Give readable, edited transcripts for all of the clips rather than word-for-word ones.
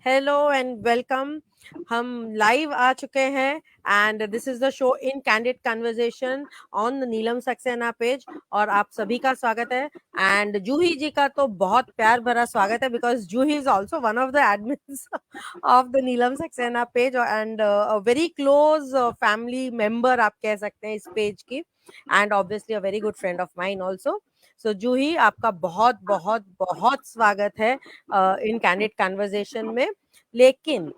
Hello and welcome. हम live आ चुके हैं and this is the show in candid conversation on the Neelam Saxena page और आप सभी का स्वागत है। एंड जूही जी का तो बहुत प्यार भरा स्वागत है because Juhi is also one of the admins of the Neelam Saxena page and very close family member आप कह सकते हैं इस पेज की, and obviously a very good friend of mine also. So Juhi, आपका बहुत बहुत बहुत स्वागत है इन कैंडिड कन्वर्सेशन में। लेकिन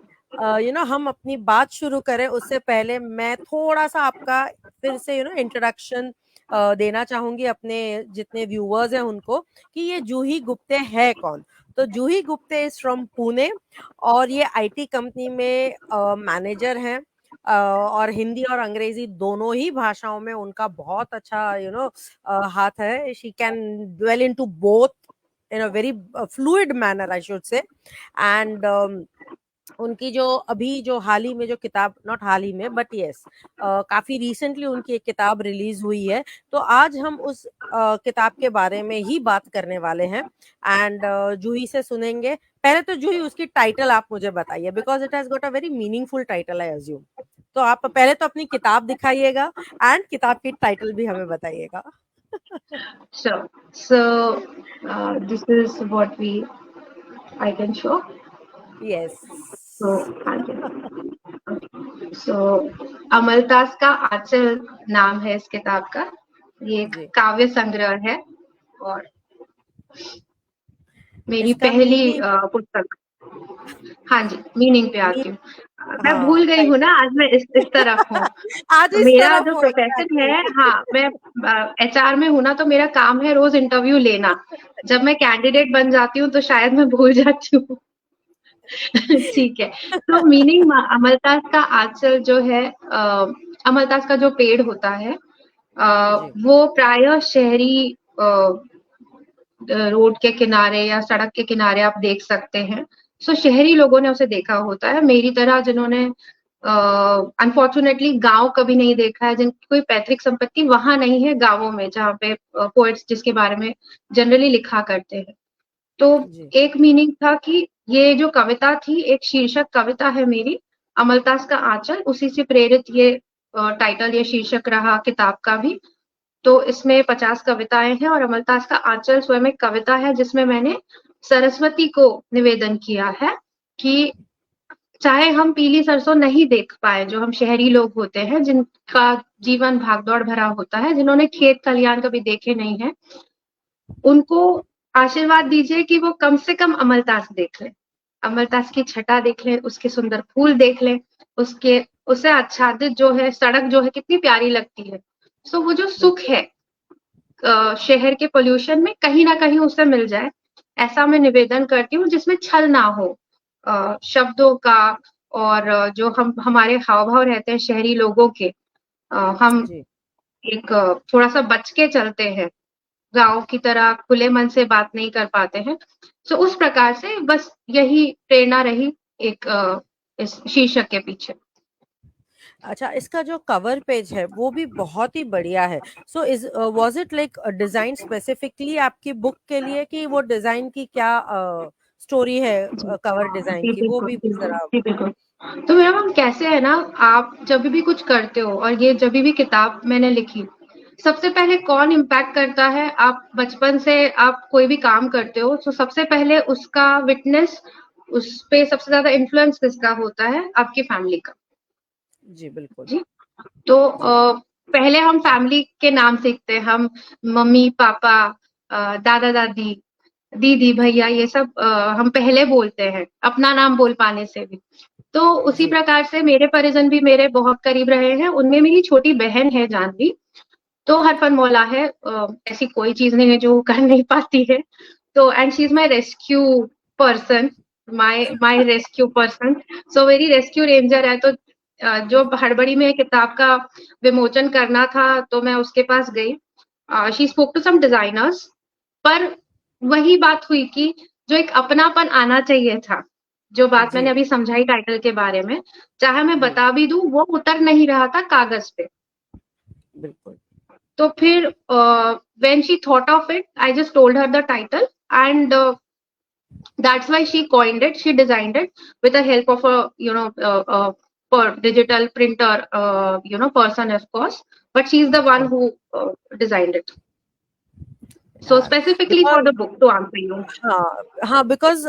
हम अपनी बात शुरू करें उससे पहले मैं थोड़ा सा आपका फिर से इंट्रोडक्शन देना चाहूंगी अपने जितने व्यूअर्स हैं उनको कि ये जूही गुप्ते है कौन। तो जूही गुप्ते इज फ्रॉम पुणे और ये आईटी कंपनी में मैनेजर हैं। और हिंदी और अंग्रेजी दोनों ही भाषाओं में उनका बहुत अच्छा हाथ है। She can dwell into both in a very fluid manner, I should say. And उनकी जो अभी जो हाल ही में जो किताब, नॉट हाल ही में बट यस काफी रिसेंटली उनकी एक किताब रिलीज हुई है, तो आज हम उस किताब के बारे में ही बात करने वाले हैं। एंड जूही से सुनेंगे। पहले तो जूही उसकी टाइटल आप मुझे बताइए because it has got a very meaningful title I assume. तो आप पहले तो अपनी किताब दिखाइएगा एंड किताब की टाइटल भी हमें बताइएगा। Sure. So this is what I can show. Yes. So so अमलतास का आंचल नाम है इस किताब का। ये एक जी। काव्य संग्रह है और मेरी इसका पहली मीनिंग। पुस्तक। हाँ जी, मीनिंग पे मी आती हूँ। मैं हाँ, भूल गई हूँ ना, टाइटल। आज मैं इस तरफ हूँ। आज इस मेरा तरफ जो हो प्रोफेशन एग्जैक्टली। है, हाँ, मैं एचआर में हूँ ना, तो मेरा काम है रोज इंटरव्यू लेना। जब मैं कैंडिडेट बन जाती हूँ तो शायद मैं भूल जाती हूँ। ठीक है। तो मीनिंग अमलतास का आंचल जो है, अमलतास का जो पेड़ होता है, जी वो प्रायः शहरी रोड के किनारे या सड़क के किनारे आप देख सकते हैं। सो शहरी लोगों ने उसे देखा होता है, मेरी तरह जिन्होंने अनफॉर्चुनेटली गांव कभी नहीं देखा है, जिनकी कोई पैतृक संपत्ति वहां नहीं है गांवों में, जहाँ पे पोएट्स जिसके बारे में जनरली लिखा करते हैं। तो जी एक मीनिंग था कि ये जो कविता थी, एक शीर्षक कविता है मेरी, अमलतास का आंचल, उसी से प्रेरित ये टाइटल, ये शीर्षक रहा किताब का भी। तो इसमें 50 कविताएं हैं और अमलतास का आंचल स्वयं एक कविता है जिसमें मैंने सरस्वती को निवेदन किया है कि चाहे हम पीली सरसों नहीं देख पाए, जो हम शहरी लोग होते हैं जिनका जीवन भागदौड़ भरा होता है, जिन्होंने खेत खलियान कभी देखे नहीं है, उनको आशीर्वाद दीजिए कि वो कम से कम अमलतास देख लें, अमलतास की छटा देख लें, उसके सुंदर फूल देख लें, उसके उसे आच्छादित जो है सड़क जो है कितनी प्यारी लगती है। सो वो जो सुख बिल्कुल। है शहर के पोल्यूशन में, कहीं ना कहीं उसे मिल जाए, ऐसा मैं निवेदन करती हूँ, जिसमें छल ना हो शब्दों का। और जो हम हमारे हाव भाव रहते हैं शहरी लोगों के, हम जी एक थोड़ा सा बच के चलते हैं, गाँव की तरह खुले मन से बात नहीं कर पाते हैं। सो उस प्रकार से बस यही प्रेरणा रही एक इस शीर्षक के पीछे। अच्छा, इसका जो कवर पेज है वो भी बहुत ही बढ़िया है। So is was it like design specifically आपकी बुक के लिए कि वो डिजाइन की क्या स्टोरी है जी, कवर डिजाइन जी की, वो बिल्कुल, भी बिल्कुल, जरा। जी बिल्कुल। तो मेरा मैम कैसे है ना, आप जब भी कुछ करते हो, और ये जब भी किताब मैंने लिखी, सबसे पहले कौन इम्पैक्ट करता है, आप बचपन से आप कोई भी काम करते हो तो सबसे पहले उसका विटनेस, उस पे सबसे ज्यादा इन्फ्लुएंस किसका होता है, आपकी फैमिली का। जी बिल्कुल। जी। तो जी पहले हम फैमिली के नाम सीखते हैं, हम मम्मी पापा, दादा दादी, दीदी भैया, ये सब हम पहले बोलते हैं अपना नाम बोल पाने से भी। तो उसी जी प्रकार से मेरे परिजन भी मेरे बहुत करीब रहे हैं, उनमें मेरी छोटी बहन है जानवी, तो हरफन मौला है, ऐसी कोई चीज नहीं है जो वो कर नहीं पाती है। तो and she is my rescue person, my rescue person, so very rescue ranger है। तो जो हड़बड़ी में किताब का विमोचन करना था तो मैं उसके पास गई, she spoke to some designers, पर वही बात हुई कि जो एक अपनापन आना चाहिए था, जो बात जी मैंने अभी समझाई टाइटल के बारे में, चाहे मैं जी बता भी दूं, वो उतर नहीं रहा था कागज पे। बिल्कुल। तो फिर when she thought of it, I just told her the title, and That's why she coined it. She designed it with the help of a digital printer person, of course. But she's the one who designed it. So यार specifically for because the book, to answer you. हाँ हाँ because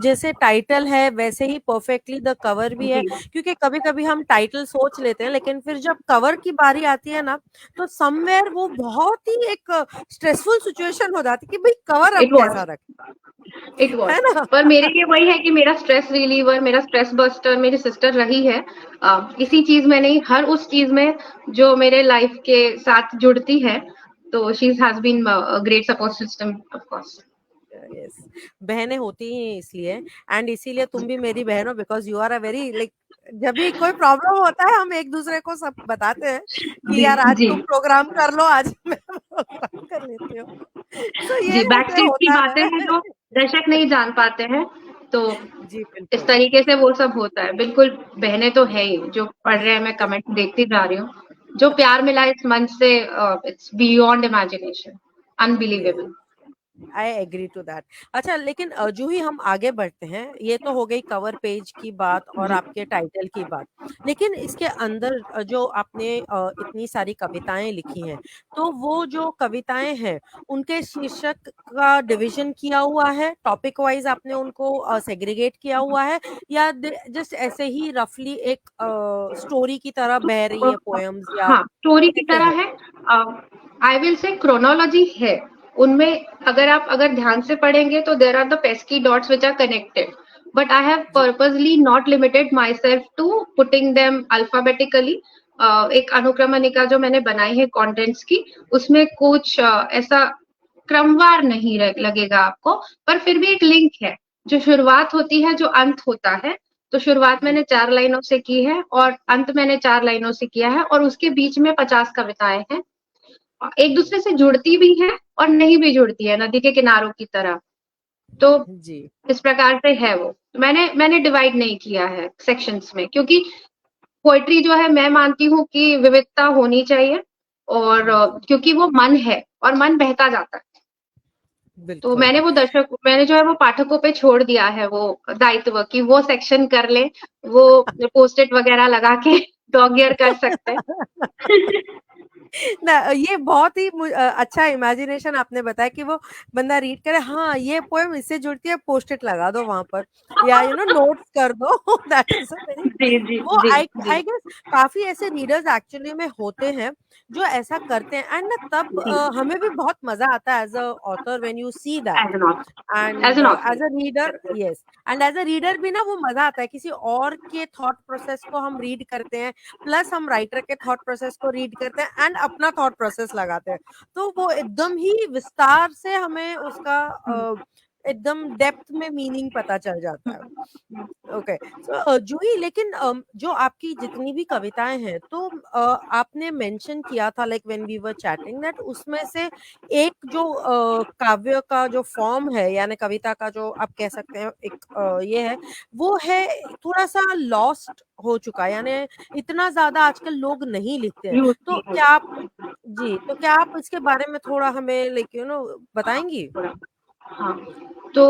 जैसे title है वैसे ही perfectly the cover भी है, जी क्योंकि कभी कभी हम टाइटल सोच लेते हैं लेकिन फिर जब कवर की बारी आती है ना तो समवेयर वो बहुत ही एक स्ट्रेसफुल सिचुएशन हो जाती है कि भाई कवर अब इट वॉज कैसा रखे, इट वॉज है ना। पर मेरे लिए वही है कि मेरा स्ट्रेस रिलीवर, मेरा स्ट्रेस बस्टर मेरी सिस्टर रही है। इसी चीज में नहीं, हर उस चीज में जो मेरे लाइफ के साथ जुड़ती है, तो she has been great support system of course. Yes, बहनें होती ही इसलिए, एंड इसीलिए तुम भी मेरी बहन हो because you are a very like, जब भी कोई प्रॉब्लम होता है हम एक दूसरे को सब बताते हैं कि जी यार आज जी तुम प्रोग्राम कर लो, आज मैं प्रोग्राम कर लेती हूँ। तो जी, ये बैक ऐसे स्टेज की होता बातें है। हैं जो दर्शक नहीं जान पाते हैं, तो जी इस बिल्कुल। तरीके से वो सब होता है। बिल्कुल, बहनें तो है ही, जो पढ़ रहे हैं, मैं कमेंट देखती जा रही हूँ। जो प्यार मिला इस मंच से, it's beyond imagination, yes, unbelievable. I agree to that. अच्छा लेकिन जो ही हम आगे बढ़ते हैं, ये तो हो गई कवर पेज की बात और जी आपके टाइटल की बात, लेकिन इसके अंदर जो आपने इतनी सारी कविताएं लिखी हैं, तो वो जो कविताएं हैं उनके शीर्षक का डिवीजन किया हुआ है, टॉपिक वाइज आपने उनको सेग्रीगेट किया हुआ है, या जस्ट ऐसे ही रफली एक स्टोरी की तरह तो बह रही है पोएम्स, या हाँ, स्टोरी की कैसे तरह है? है। आई विल से क्रोनोलॉजी है उनमें। अगर ध्यान से पढ़ेंगे तो there are the pesky dots which are connected, but I have जी purposely not limited myself to putting them alphabetically. एक अनुक्रमणिका जो मैंने बनाई है कंटेंट्स की, उसमें कुछ ऐसा क्रमवार नहीं लगेगा आपको, पर फिर भी एक लिंक है। जो शुरुआत होती है, जो अंत होता है, तो शुरुआत जी मैंने 4 लाइनों से की है और अंत मैंने 4 लाइनों से किया है, और उसके बीच में 50 कविताएं हैं। एक दूसरे से जुड़ती भी हैं और नहीं भी जुड़ती है, नदी के किनारों की तरह। तो जी इस प्रकार से है वो। मैंने डिवाइड नहीं किया है सेक्शंस में, क्योंकि पोएट्री जो है, मैं मानती हूँ कि विविधता होनी चाहिए, और क्योंकि वो मन है और मन बहता जाता है। तो बिल्कुल। मैंने जो है वो पाठकों पे छोड़ दिया है वो दायित्व, कि वो सेक्शन कर ले, वो पोस्ट इट वगैरह लगा के डॉग ईयर कर सकते हैं। ना ये बहुत ही अच्छा इमेजिनेशन आपने बताया कि वो बंदा रीड करे, हाँ ये पोएम इससे जुड़ती है, पोस्ट इट लगा दो वहां पर, या नोट्स कर दो। दैट इज अ वेरी, जी जी वो जी आई जी आई गेस काफी ऐसे रीडर्स एक्चुअली में होते हैं जो ऐसा करते हैं, एंड ना तब जी, हमें भी बहुत मजा आता है as a author when you see that, as an author, as and an as a reader, author. Yes, and as a reader भी ना वो मजा आता है, किसी और के थॉट प्रोसेस को हम रीड करते हैं, प्लस हम राइटर के थॉट प्रोसेस को रीड करते हैं एंड अपना थॉट प्रोसेस लगाते हैं, तो वो एकदम ही विस्तार से हमें उसका एकदम डेप्थ में मीनिंग पता चल जाता है। ओके, सो जूही, लेकिन जो आपकी जितनी भी कविताएं हैं, तो आपने मेंशन किया था like when we were chatting that उसमें से एक जो काव्य का जो फॉर्म है, यानी कविता का जो आप कह सकते हैं एक ये है, वो है थोड़ा सा लॉस्ट हो चुका है, यानी इतना ज्यादा आजकल लोग नहीं लिखते हैं, यूज तो नहीं क्या आप, होता। जी, तो क्या आप इसके बारे में थोड़ा हमें लाइक बताएंगी? हाँ, तो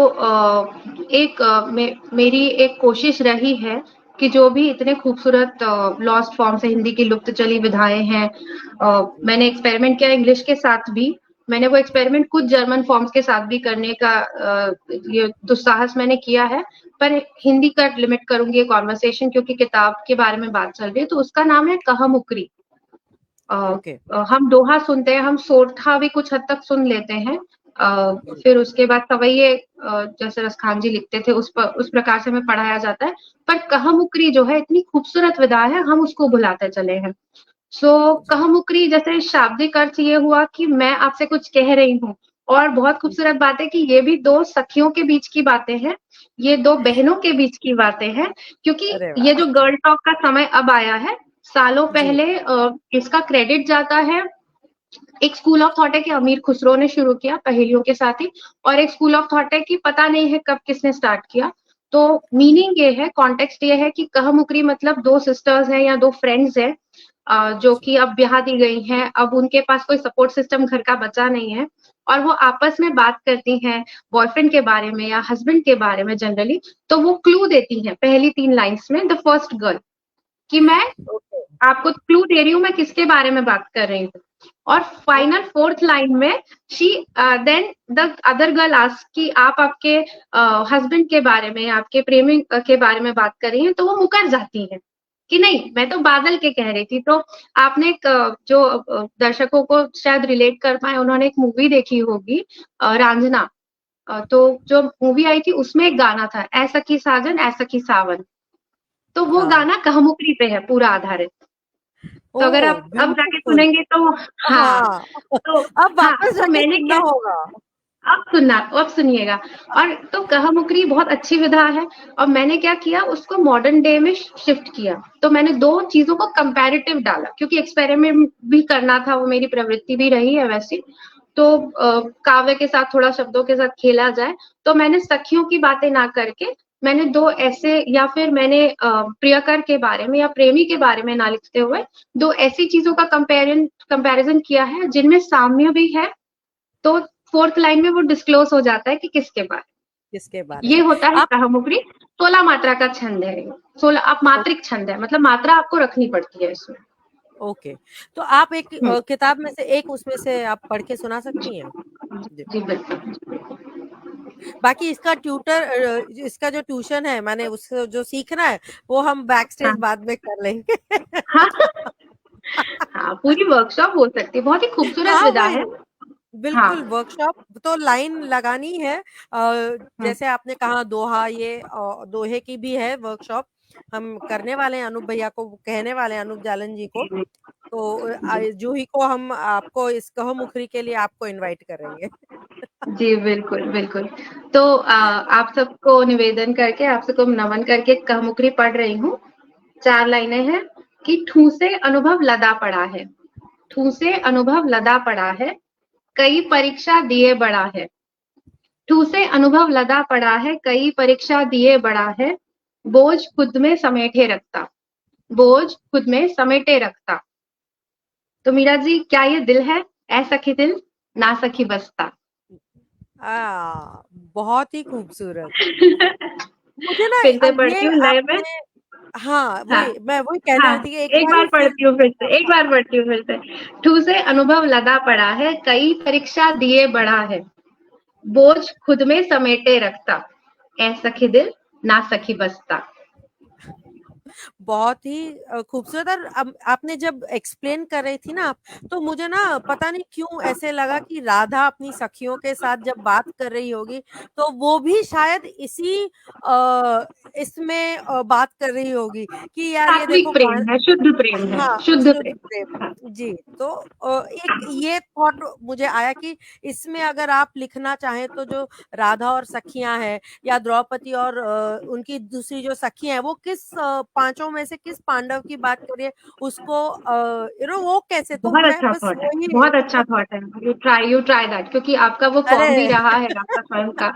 मेरी एक कोशिश रही है कि जो भी इतने खूबसूरत लॉस्ट फॉर्म्स है, हिंदी की लुप्त चली विधाएं हैं, मैंने एक्सपेरिमेंट किया इंग्लिश के साथ भी। मैंने वो एक्सपेरिमेंट कुछ जर्मन फॉर्म्स के साथ भी करने का ये दुस्साहस मैंने किया है, पर हिंदी का लिमिट करूंगी कॉन्वर्सेशन, क्योंकि किताब के बारे में बात चल रही है। तो उसका नाम है कहामुकरी। ओके। हम दोहा सुनते हैं, हम सोरठा भी कुछ हद तक सुन लेते हैं। फिर उसके बाद सवैये, जैसे रसखान जी लिखते थे, उस प्रकार से हमें पढ़ाया जाता है। पर कहामुकरी जो है, इतनी खूबसूरत विधा है, हम उसको भुलाते चले हैं। सो जी कहामुकरी जैसे शाब्दिक अर्थ ये हुआ कि मैं आपसे कुछ कह रही हूँ। और बहुत खूबसूरत बात है कि ये भी दो सखियों के बीच की बातें हैं, ये दो बहनों के बीच की बातें हैं, क्योंकि अरे ये वाह। जो गर्ल टॉक का समय अब आया है, सालों जी पहले इसका क्रेडिट जाता है। एक स्कूल ऑफ थॉट है कि अमीर खुसरो ने शुरू किया पहेलियों के साथ ही, और एक स्कूल ऑफ थॉट है कि पता नहीं है कब किसने स्टार्ट किया। तो मीनिंग ये है, कॉन्टेक्स्ट ये है कि कहामुकरी मतलब दो सिस्टर्स हैं या दो फ्रेंड्स हैं, जो कि अब ब्याह दी गई हैं, अब उनके पास कोई सपोर्ट सिस्टम घर का बचा नहीं है और वो आपस में बात करती हैं बॉयफ्रेंड के बारे में या हस्बैंड के बारे में जनरली, तो वो क्लू देती हैं पहली 3 लाइन्स में, द फर्स्ट गर्ल, कि मैं ओके। आपको क्लू दे रही हूँ मैं किसके बारे में बात कर रही हूँ। और फाइनल 4th लाइन में she then the other girl ask कि आप आपके हस्बैंड के बारे में, आपके प्रेमी के बारे में बात कर रही हैं, तो वो मुकर जाती है कि नहीं, मैं तो बादल के कह रही थी। तो आपने एक जो दर्शकों को शायद रिलेट कर पाए, उन्होंने एक मूवी देखी होगी रांझना, तो जो मूवी आई थी उसमें एक गाना था, ऐ सखी साजन ऐ सखी सावन, तो वो हाँ। गाना कहमुकरी पे है पूरा आधारित। तो अगर ओह! आप अब जाके ब्यूटीफुल। सुनेंगे तो हाँ, हाँ। तो अब हाँ, वापस तो जाके मैंने सुनना क्या, होगा। अब सुनिएगा। और तो कहमुकरी बहुत अच्छी विधा है और मैंने क्या किया, उसको मॉडर्न डे में शिफ्ट किया। तो मैंने 2 चीज़ों को कंपैरेटिव डाला क्योंकि एक्सपेरिमेंट भी करना था, वो मेरी प्रवृत्ति भी रही है वैसी। तो काव्य के साथ थोड़ा शब्दों के साथ खेला जाए, तो मैंने सखियों की बातें ना करके मैंने 2 ऐसे, या फिर मैंने प्रियकर के बारे में या प्रेमी के बारे में ना लिखते हुए 2 ऐसी चीज़ों का कंपैरिज़न किया है जिनमें साम्य भी है। तो 4th लाइन में वो डिस्क्लोज हो जाता है कि किसके बारे किसके बारे में। ये में? होता है आप कहमुकरी। 16 मात्रा का छंद है ये। 16 आप मात्रिक छंद है, मतलब मात्रा आपको रखनी पड़ती है इसमें। ओके। तो आप एक हुँ, किताब में से एक उसमें से आप पढ़ के सुना सकती हैं? जी। जी बिल्कुल। बाकी इसका जो ट्यूशन है, माने उससे जो सीखना है, वो हम बैक स्टेज हाँ, बाद में कर लेंगे। हाँ, हाँ, पूरी वर्कशॉप हो सकती है, बहुत ही खूबसूरत हाँ, विधा वही। है। हाँ, बिल्कुल, वर्कशॉप तो लाइन लगानी है। हुँ, जैसे आपने कहा दोहा, ये दोहे की भी है वर्कशॉप। हम करने वाले हैं, अनूप भैया को कहने वाले हैं, अनूप जालन जी को। जी, तो जी, जूही को हम आपको इस कहमुखरी के लिए आपको इनवाइट करेंगे। जी, बिल्कुल, बिल्कुल। तो आप सबको निवेदन करके, आप सबको नमन करके कहमुकरी पढ़ रही हूँ। 4 लाइनें हैं कि ठूँसे अनुभव लदा पड़ा है, ठूँसे अनुभव लदा पड़ा है, कई परीक्षा दिए बड़ा है। ठूँसे अनुभव लदा पड़ा है, कई परीक्षा दिए बड़ा है, बोझ खुद में समेटे रखता, बोझ खुद में समेटे रखता। तो मीरा जी, क्या ये दिल है? ऐ सखी दिल, ना सखी बसता। बहुत ही खूबसूरत। मुझे ना फिर से ये पढ़ती हूँ लय में। आपने हाँ, हाँ, मैं वही कहने हाँ, वाली थी कि एक एक बार बार फिर पढ़ती हूँ फिर से, एक बार पढ़ती हूँ फिर से। ठूँसे अनुभव लदा पड़ा है, कई परीक्षा दिए बड़ा है, बोझ खुद में समेटे रखता, ऐ सखी दिल, ना सखी बसता। बहुत ही खूबसूरत। और आपने जब एक्सप्लेन कर रही थी ना आप, तो मुझे ना पता नहीं क्यों ऐसे लगा कि राधा अपनी सखियों के साथ जब बात कर रही होगी, तो वो भी शायद इसमें बात कर रही होगी कि यार ये सात्विक देखो प्रेम है, शुद्ध प्रेम है, हाँ, शुद्ध शुद्ध प्रेम। प्रेम। हाँ, जी, तो एक ये थॉट मुझे आया कि इसमें अगर आप लिखना चाहें तो जो राधा और सखियाँ हैं, या द्रौपदी और उनकी दूसरी जो सखी हैं, वो किस पाँचों में से किस पांडव की बात कर रही है, उसको वो कैसे, तो बहुत मैं अच्छा बस थॉट है, वही बहुत अच्छा थॉट है। यू ट्राई दैट, क्योंकि आपका वो अरे फॉर्म भी रहा है आपका स्वयं का,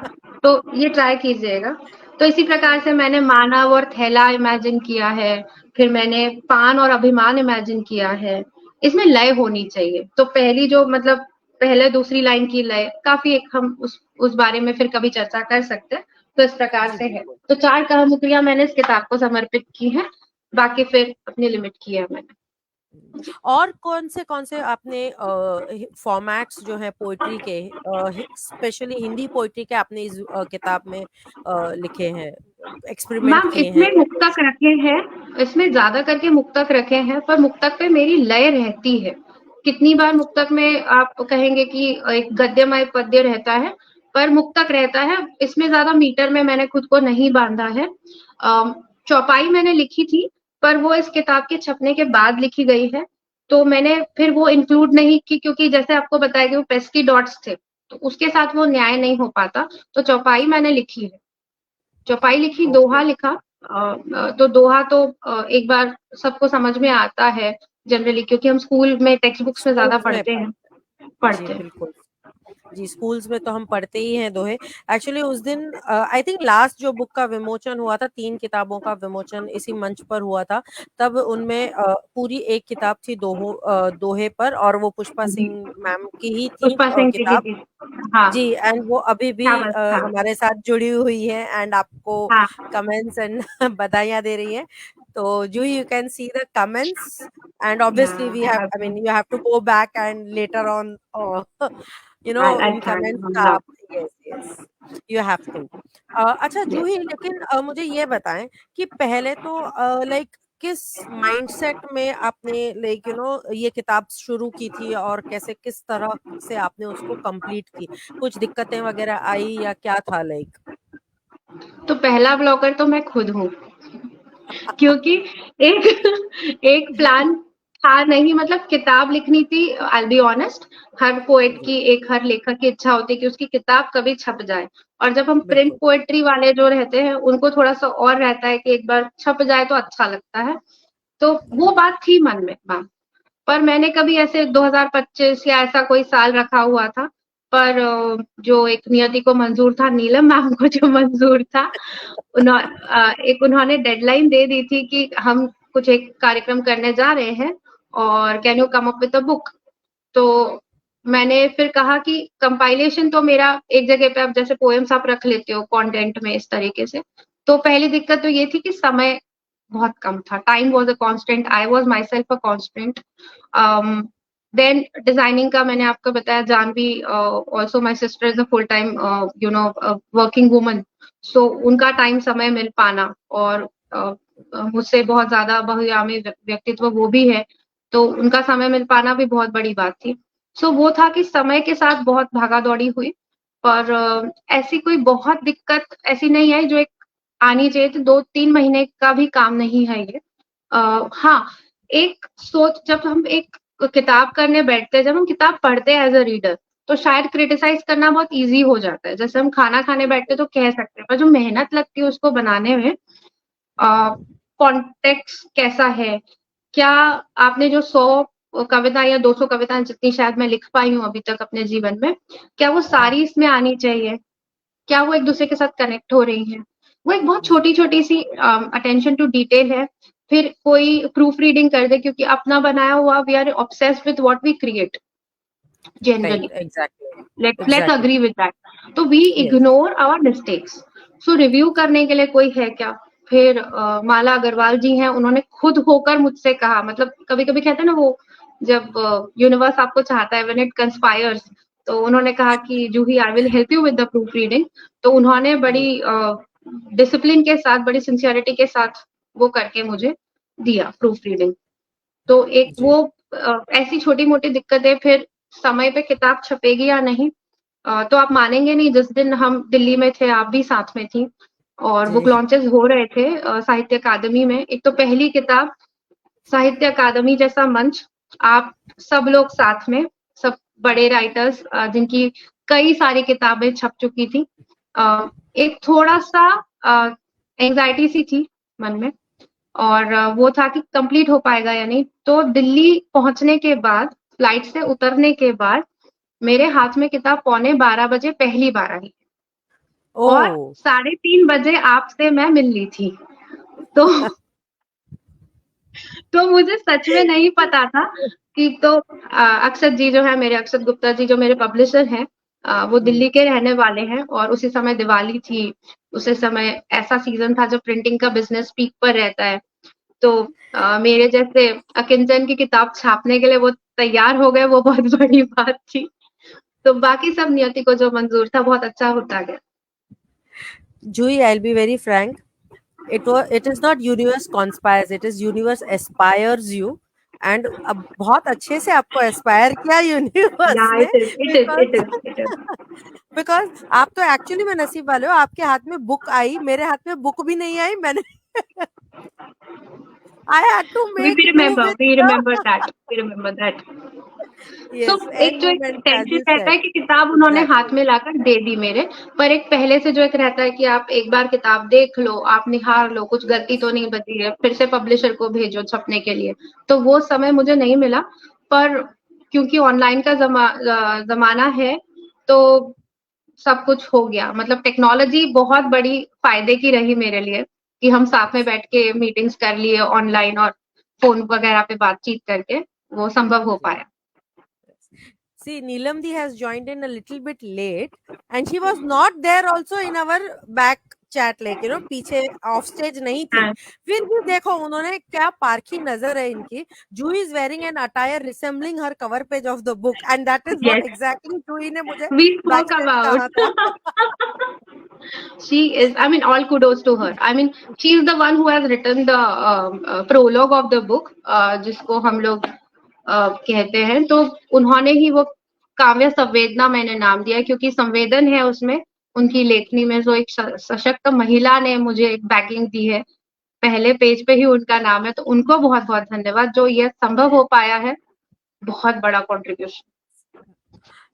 तो ये ट्राई कीजिएगा। तो इसी प्रकार से मैंने मानव और थैला इमेजिन किया है, फिर मैंने पान और अभिमान इमेजिन किया है। इसमें लय होनी चाहिए, तो पहली जो मतलब पहले दूसरी लाइन की लय काफ़ी, एक हम उस बारे में फिर कभी चर्चा कर सकते हैं। तो इस प्रकार जी, से है। बिल्कुल। तो 4 कहामुकरियाँ मैंने इस किताब को समर्पित की हैं, बाकी फिर अपनी लिमिट की है मैंने। जी। और कौन से आपने फॉर्मेट्स जो है पोइट्री के, स्पेशली हिंदी पोइट्री के, आपने इस किताब में लिखे हैं, एक्सपेरिमेंट मैम किए हैं? इसमें मुक्तक रखे हैं, इसमें ज़्यादा करके मुक्तक रखे हैं, पर मुक्तक पे मेरी लय रहती है। कितनी बार मुक्तक में आप कहेंगे कि एक गद्यमय पद्य रहता है, पर मुक्तक रहता है। इसमें ज़्यादा मीटर में मैंने खुद को नहीं बाँधा है। चौपाई मैंने लिखी थी, पर वो इस किताब के छपने के बाद लिखी गई है, तो मैंने फिर वो इंक्लूड नहीं की, क्योंकि जैसे आपको बताया कि वो पेस्की डॉट्स थे, तो उसके साथ वो न्याय नहीं हो पाता, तो चौपाई मैंने लिखी है। चौपाई लिखी, दोहा ओके। लिखा। तो दोहा तो एक बार सबको समझ में आता है जनरली, क्योंकि हम स्कूल में टेक्स्ट बुक्स में ज़्यादा स्कूल्स में पढ़ते हैं। जी, पढ़ते हैं। बिल्कुल। जी, स्कूल्स में तो हम पढ़ते ही हैं दोहे। एक्चुअली उस दिन आई थिंक लास्ट जो बुक का विमोचन हुआ था, 3 किताबों का विमोचन इसी मंच पर हुआ था। तब उनमें पूरी एक किताब थी दोहे पर, और वो पुष्पा जी, सिंह मैम की ही थी पुष्पा सिंह जी की किताब। थी। हाँ, जी, एंड वो अभी भी क्या बात, हाँ, हमारे साथ जुड़ी हुई है एंड आपको हाँ, कमेंट्स एंड बधाइयाँ दे रही है। तो Juhi, you can see the comments and yeah obviously we have, I mean, you have to go back and later on I in try comments हम का लव आप, yes yes, you have to. अच्छा yes. Juhi, लेकिन मुझे ये बताएं कि पहले तो लाइक किस माइंडसेट में आपने लाइक ये किताब शुरू की थी, और कैसे किस तरह से आपने उसको कंप्लीट की? कुछ दिक्कतें वगैरह आई या क्या था लाइक? तो पहला ब्लॉगर तो मैं खुद हूँ, क्योंकि एक एक प्लान था नहीं, मतलब किताब लिखनी थी। आई बी ऑनेस्ट, हर पोएट जी, की, एक हर लेखक की इच्छा होती है कि उसकी किताब कभी छप जाए। और जब हम प्रिंट बिल्कुल। पोएट्री वाले जो रहते हैं, उनको थोड़ा सा और रहता है कि एक बार छप जाए तो अच्छा लगता है। तो वो बात थी मन में, बात। पर मैंने कभी ऐसे 2025 या ऐसा कोई साल रखा हुआ था, पर जो एक नियति को मंजूर था, नीलम मैम को जो मंजूर था, एक उन्होंने डेडलाइन दे दी थी कि हम कुछ एक कार्यक्रम करने जा रहे हैं और can you come up with a book. तो मैंने फिर कहा कि कंपाइलेशन तो मेरा एक जगह पे, अब जैसे पोएम्स आप रख लेते हो कंटेंट में इस तरीके से। तो पहली दिक्कत तो ये थी कि समय बहुत कम था, time was a constant, I was myself a constant. Then designing का मैंने आपको बताया, Jahnavi also my sister is a full time working woman. So उनका टाइम समय मिल पाना, और मुझसे बहुत ज्यादा बहुआयामी व्यक्तित्व वो भी है, तो उनका समय मिल पाना भी बहुत बड़ी बात थी। सो वो था कि समय के साथ बहुत भागा दौड़ी हुई, पर ऐसी कोई बहुत दिक्कत ऐसी नहीं आई जो एक आनी चाहिए थी। 2-3 महीने का भी काम नहीं है ये। हाँ, एक सोच, जब हम एक किताब करने बैठते हैं, जब हम किताब पढ़ते हैं एज अ रीडर, तो शायद क्रिटिसाइज करना बहुत ईजी हो जाता है। जैसे हम खाना खाने बैठते तो कह सकते हैं, पर जो मेहनत लगती है उसको बनाने में, कॉन्टेक्स्ट कैसा है, क्या आपने जो 100 कविता या 200 कविताएं जितनी शायद मैं लिख पाई हूँ अभी तक अपने जीवन में, क्या वो सारी इसमें आनी चाहिए? क्या वो एक दूसरे के साथ कनेक्ट हो रही हैं? वो एक बहुत जी, छोटी-छोटी सी अटेंशन टू डिटेल है। फिर कोई प्रूफ रीडिंग कर दे, क्योंकि अपना बनाया हुआ, we are obsessed with what we create right, generally. Exactly, let's exactly, agree with that. तो we yes, ignore our mistakes. So review करने के लिए कोई है क्या? फिर माला अग्रवाल जी हैं, उन्होंने खुद होकर मुझसे कहा, मतलब कभी-कभी कहते हैं ना वो, जब यूनिवर्स आपको चाहता है, व्हेन इट कंस्पायर्स, तो उन्होंने कहा कि Juhi, I will help you with the proof reading. तो उन्होंने जी, बड़ी डिसिप्लिन के साथ, बड़ी सिंसियरिटी के साथ वो करके मुझे दिया प्रूफ रीडिंग। तो एक जी, वो ऐसी छोटी-मोटी दिक्कतें, फिर समय पे किताब छपेगी या नहीं। तो आप मानेंगे नहीं, जिस दिन हम दिल्ली में थे, आप भी साथ में थी, और बुक जी, लॉन्चेस हो रहे थे साहित्य अकादमी में। एक तो पहली किताब, साहित्य अकादमी जैसा मंच, आप सब लोग साथ में, सब बड़े राइटर्स जिनकी कई सारी किताबें छप चुकी थी। एक थोड़ा-सा एंग्जायटी सी थी मन में, और वो था कि कंप्लीट हो पाएगा या नहीं। तो दिल्ली पहुंचने के बाद, फ्लाइट से उतरने के बाद, मेरे हाथ में किताब पौने 12 बजे पहली बार आई, और ओह! 3:30 बजे आपसे मैं मिल ली थी। तो तो मुझे सच में नहीं पता था कि, तो अक्षत जी जो है मेरे, अक्षत गुप्ता जी जो मेरे पब्लिशर हैं, वो जी, दिल्ली के रहने वाले हैं, और उसी समय दिवाली थी। उसी समय ऐसा सीजन था जब प्रिंटिंग का बिजनेस पीक पर रहता है। तो मेरे जैसे अकिंचन की किताब छापने के लिए वो तैयार हो गए, वो बहुत बड़ी बात थी। तो बाकी सब नियति को जो मंजूर था, बहुत अच्छा होता गया। Jui, I'll be very frank. It is not universe conspires, it is universe aspires you, and अब बहुत अच्छे से आपको एस्पायर किया यूनिवर्स Yeah, ने, it because is, it is. Because आप तो एक्चुअली में नसीब वाले हो, आपके हाथ में बुक आई, मेरे हाथ में बुक भी नहीं आई। मैंने I had to make do with We the, remember that. We remember that. So yes, एक एंड जो एक मोमेंट एज टेंशन यू रहता सेड, है कि किताब उन्होंने हाथ एग्जैक्टली, में लाकर दे दी मेरे, पर एक पहले से जो एक रहता है कि आप एक बार किताब देख लो, आप निहार लो, कुछ गलती तो नहीं बची है, फिर से पब्लिशर को भेजो छपने के लिए। तो वो समय मुझे नहीं मिला, पर क्योंकि ऑनलाइन का जमाना है, तो सब कुछ हो गया। मतलब टेक्नोलॉजी बहुत बड़ी फायदे की रही मेरे लिए कि हम साथ में बैठ के मीटिंग्स कर लिए ऑनलाइन और फोन वगैरह पे बातचीत करके वो संभव हो पाया। See, Neelamdi has joined in a little bit late, and she was not there also in our back chat, like पीछे ऑफ स्टेज नहीं थी। हाँ, फिर भी देखो उन्होंने क्या पारखी नजर है इनकी। Juhi is wearing an attire resembling her cover page of the book, and that is what yes, exactly Juhi ने मुझे we back spoke stage about. कहा था। She is, I mean, all kudos to her. I mean, she is the one who has written the prologue of the book, जिसको हम लोग कहते हैं। तो उन्होंने ही वो काव्य संवेदना मैंने नाम दिया क्योंकि संवेदन है उसमें उनकी लेखनी में। जो एक सशक्त महिला ने मुझे एक बैकिंग दी है, पहले पेज पे ही उनका नाम है, तो उनको बहुत बहुत धन्यवाद। जो ये संभव हो पाया है, बहुत बड़ा contribution.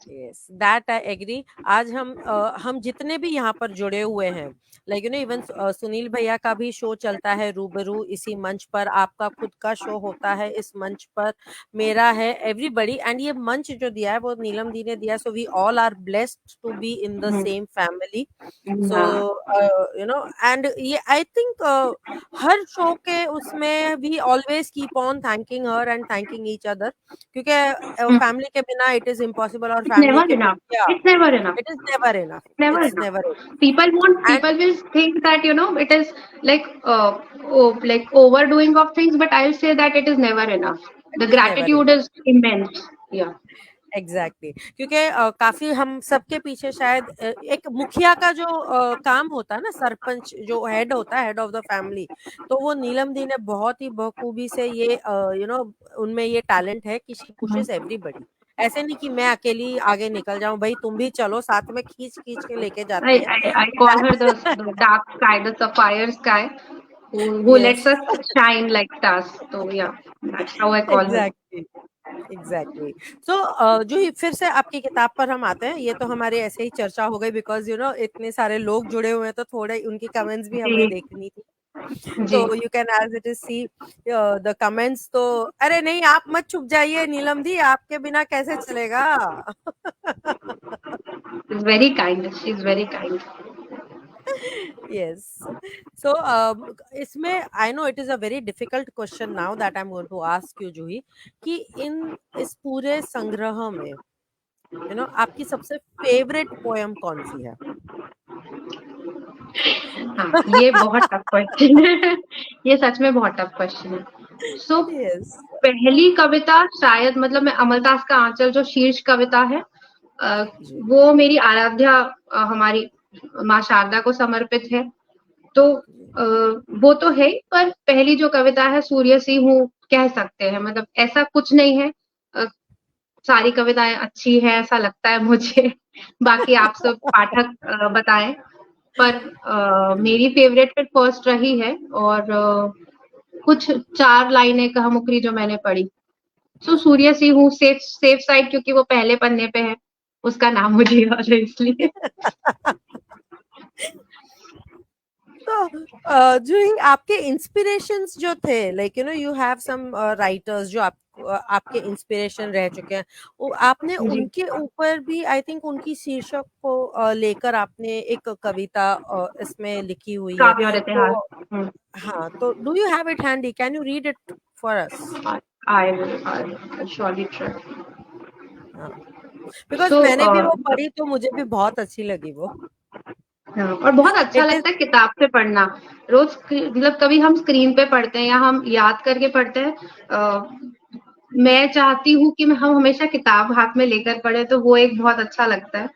Yes that I agree. आज हम जितने भी यहाँ पर जुड़े हुए हैं, लाइक इवन सुनील भैया का भी शो चलता है रूबरू इसी मंच पर, आपका खुद का शो होता है इस मंच पर, मेरा है, एवरीबडी। एंड ये मंच जो दिया है वो नीलम दी ने दिया, so we all are blessed to be in the same family. So and ये आई थिंक हर शो के उसमें we always keep on thanking her and thanking each other, क्योंकि फैमिली के बिना इट इज इम्पॉसिबल, और It's family never के enough. बिना It's never enough. It is never enough, Never it's enough. Never enough. And People will think that it is like like overdoing of things, but I'll say that it is never enough. It The is never gratitude enough, is immense. Yeah. Exactly क्योंकि काफी हम सबके पीछे शायद एक मुखिया का जो काम होता है ना, सरपंच जो हेड होता है, हेड ऑफ द फैमिली, तो वो नीलम दी ने बहुत ही बखूबी से ये उनमें ये टैलेंट है कि शी पुशेस एवरीबडी। ऐसे नहीं कि मैं अकेली आगे निकल जाऊं, भाई तुम भी चलो साथ में, खींच खींच के लेके जाती है। I call her the dark sky, the sapphire sky, who lets yes us shine like stars. So yeah, that's how I call her. Exactly exactly. So जो ही फिर से आपकी किताब पर हम आते हैं, ये तो हमारे ऐसे ही चर्चा हो गई बिकॉज इतने सारे लोग जुड़े हुए हैं, तो थोड़े उनकी कमेंट्स भी हमें जी, देखनी थी। जी। तो you can as it is see the comments. तो अरे नहीं, आप मत छुप जाइए नीलम दी, आपके बिना कैसे चलेगा। She's very kind. She's very kind. yes so इसमें I know it is a very difficult question now that I am going to ask you Juhi, कि इस पूरे संग्रह में आपकी सबसे फेवरेट पोयम कौन सी है। हाँ, ये बहुत टफ क्वेश्चन है। ये सच में बहुत टफ क्वेश्चन है। सो यस पहली कविता शायद, मतलब मैं अमलदास का आंचल जो शीर्ष कविता है, जी वो मेरी आराध्या हमारी माँ शारदा को समर्पित है। तो वो तो है ही, पर पहली जो कविता है सूर्य सी हूँ कह सकते हैं। मतलब ऐसा कुछ नहीं है, सारी कविताएं अच्छी है ऐसा लगता है मुझे। बाकी आप सब पाठक बताएं। पर मेरी फेवरेट फिर फर्स्ट रही है। और कुछ 4 लाइनें कहा मुकरी जो मैंने पढ़ी। सो सूर्य सी हूँ, सेफ सेफ साइड, क्योंकि वो पहले पन्ने पे है, उसका नाम मुझे याद है इसलिए। तो जो ही आपके इंस्पिरेशंस जो थे, like you have some writers जो आपके इंस्पिरेशन रह चुके हैं, आपने जी, उनके ऊपर भी आई थिंक उनकी शीर्षक को लेकर आपने एक कविता इसमें लिखी हुई है। काव्य और इतिहास। तो हाँ, तो do you have it handy, can you read it for us. I will surely try. हाँ, बिकॉज So, मैंने भी वो पढ़ी तो मुझे भी बहुत अच्छी लगी वो। हाँ, और बहुत अच्छा इट इज लगता है किताब से पढ़ना। रोज मतलब कभी हम स्क्रीन पे पढ़ते हैं या हम याद करके पढ़ते हैं। मैं चाहती हूँ कि हम हमेशा किताब हाथ में लेकर पढ़े, तो वो एक बहुत अच्छा लगता है।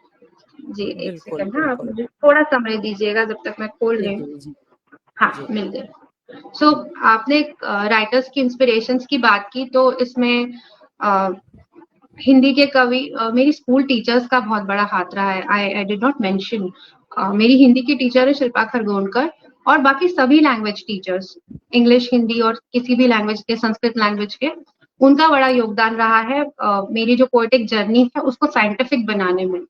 जी, एक बिल्कुल सेकंड। हाँ, आप बिल्कुल मुझे थोड़ा समय दीजिएगा जब तक मैं खोल जी रही जी हूँ। जी हाँ, जी मिल गया। सो आपने राइटर्स की इंस्पिरेशंस की बात की, तो इसमें हिंदी के कवि, मेरी स्कूल टीचर्स का बहुत बड़ा हाथ रहा है। आई डिड नॉट मेंशन, मेरी हिंदी की टीचर है शिल्पा खरगोनकर, और बाकी सभी लैंग्वेज टीचर्स, इंग्लिश, हिंदी और किसी भी लैंग्वेज के, संस्कृत लैंग्वेज के, उनका बड़ा योगदान रहा है मेरी जो पोएटिक जर्नी है उसको साइंटिफिक बनाने में।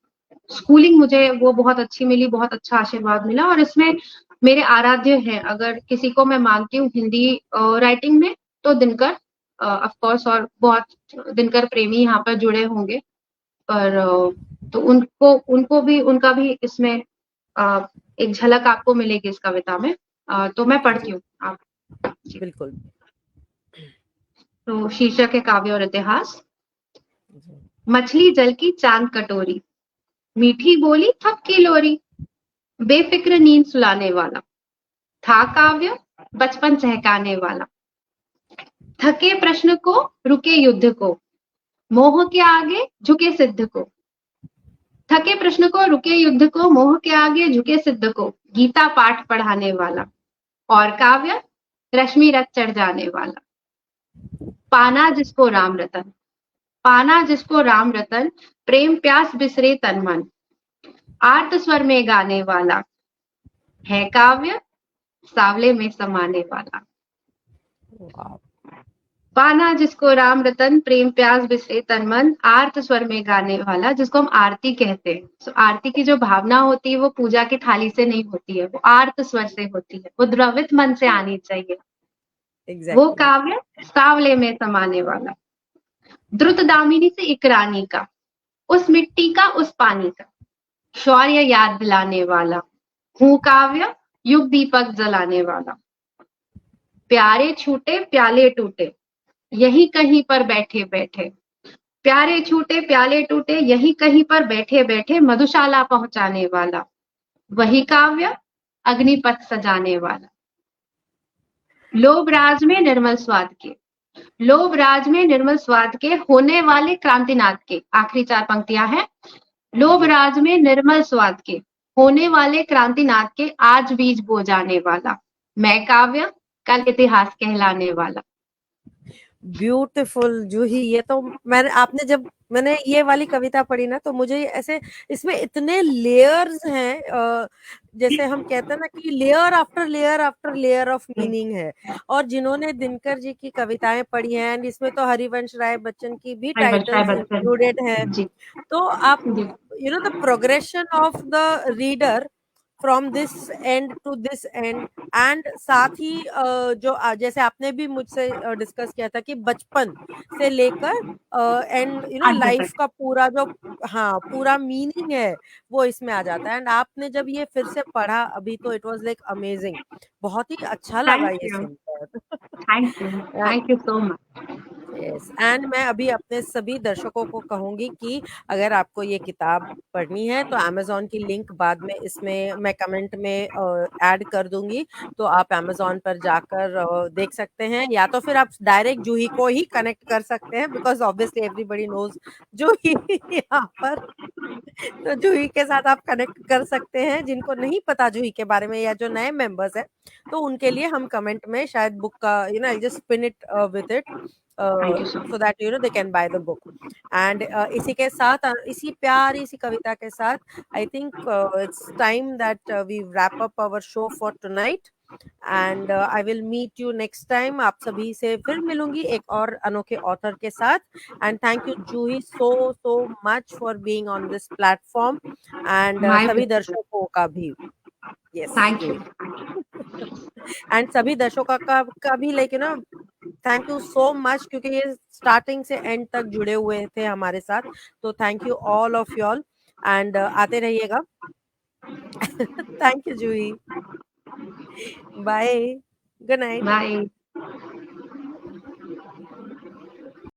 स्कूलिंग मुझे वो बहुत अच्छी मिली, बहुत अच्छा आशीर्वाद मिला। और इसमें मेरे आराध्य हैं, अगर किसी को मैं मानती हूँ हिंदी राइटिंग में, तो दिनकर ऑफ कोर्स, और बहुत दिनकर प्रेमी यहाँ पर जुड़े होंगे। पर तो उनको भी उनका भी इसमें एक झलक आपको मिलेगी इस कविता में। तो मैं पढ़ती हूँ आप। बिल्कुल। तो शीर्षक है काव्य और इतिहास। मछली जल की चांद कटोरी, मीठी बोली थपकी लोरी, बेफिक्र नींद सुलाने वाला, था काव्य बचपन चहकाने वाला। थके प्रश्न को रुके युद्ध को, मोह के आगे झुके सिद्ध को। थके प्रश्न को रुके युद्ध को, मोह के आगे झुके सिद्ध को। गीता पाठ पढ़ाने वाला और काव्य रश्मि रथ चढ़ जाने वाला। पाना जिसको राम रतन, पाना जिसको राम रतन, प्रेम प्यास बिसरे तन मन। आर्त स्वर में गाने वाला है काव्य सावले में समाने वाला। पाना जिसको राम रतन, प्रेम प्यास बिसरे तन मन, आर्त स्वर में गाने वाला, जिसको हम आरती कहते हैं। तो आरती की जो भावना होती है वो पूजा की थाली से नहीं होती है, वो आर्त स्वर से होती है, वो द्रवित मन से आनी चाहिए। वो काव्य सावले में समाने वाला। द्रुत दामिनी से एक रानी का, उस मिट्टी का उस पानी का, शौर्य याद दिलाने वाला हूँ काव्य युग दीपक जलाने वाला। प्यारे छूटे प्याले टूटे, यही कहीं पर बैठे बैठे। प्यारे छूटे प्याले टूटे, यही कहीं पर बैठे बैठे। मधुशाला पहुंचाने वाला वही काव्य अग्निपथ सजाने वाला। लोभ राज में निर्मल स्वाद के, लोभ राज में निर्मल स्वाद के, होने वाले क्रांतिनाथ के। आखिरी 4 पंक्तियां हैं। लोभ राज में निर्मल स्वाद के, होने वाले क्रांतिनाथ के। आज बीज बो जाने वाला मैं काव्य कल इतिहास कहलाने वाला। ब्यूटीफुल जूही। ये तो मैंने ये वाली कविता पढ़ी ना, तो मुझे ऐसे इसमें इतने लेयर्स हैं, जैसे हम कहते हैं ना कि layer after layer of meaning है। और जिन्होंने दिनकर जी की कविताएं पढ़ी हैं, एंड इसमें तो हरिवंश राय बच्चन की भी टाइटल्स इंक्लूडेड हैं, तो आप the progression of the reader from this end to this end, and साथ ही जैसे आपने भी मुझसे डिस्कस किया था कि बचपन से लेकर एंड लाइफ का पूरा जो पूरा मीनिंग है वो इसमें आ जाता है। एंड आपने जब ये फिर से पढ़ा अभी, तो इट वाज लाइक अमेजिंग। बहुत ही अच्छा लगा ये सुनकर। Thank you so much. Yes, and मैं अभी अपने सभी दर्शकों को कहूंगी कि अगर आपको ये किताब पढ़नी है तो अमेज़न की लिंक बाद में इसमें मैं कमेंट में ऐड कर दूंगी, तो आप अमेज़न पर जाकर देख सकते हैं, या तो फिर आप डायरेक्ट जूही को ही कनेक्ट कर सकते हैं, बिकॉज ऑब्वियसली एवरीबॉडी नोज जूही यहाँ पर। तो जूही के साथ आप कनेक्ट कर सकते हैं। जिनको नहीं पता जूही के बारे में या जो नए मेंबर्स हैं, तो उनके लिए हम कमेंट में शायद बुक का I just pin it with it so that they can buy the book. And इसी के साथ इसी प्यारी सी कविता के साथ I think it's time that we wrap up our show for tonight, and I will meet you next time. आप सभी से फिर मिलूंगी एक और अनोखे ऑथर के साथ, and thank you Juhi so much for being on this platform, and सभी दर्शकों का भी yes थैंक यू and सभी दर्शकों का भी थैंक यू सो मच, क्योंकि ये स्टार्टिंग से एंड तक जुड़े हुए थे हमारे साथ। तो thank you all of you all, and आते रहिएगा। Thank you Juhi, bye, good night. Bye.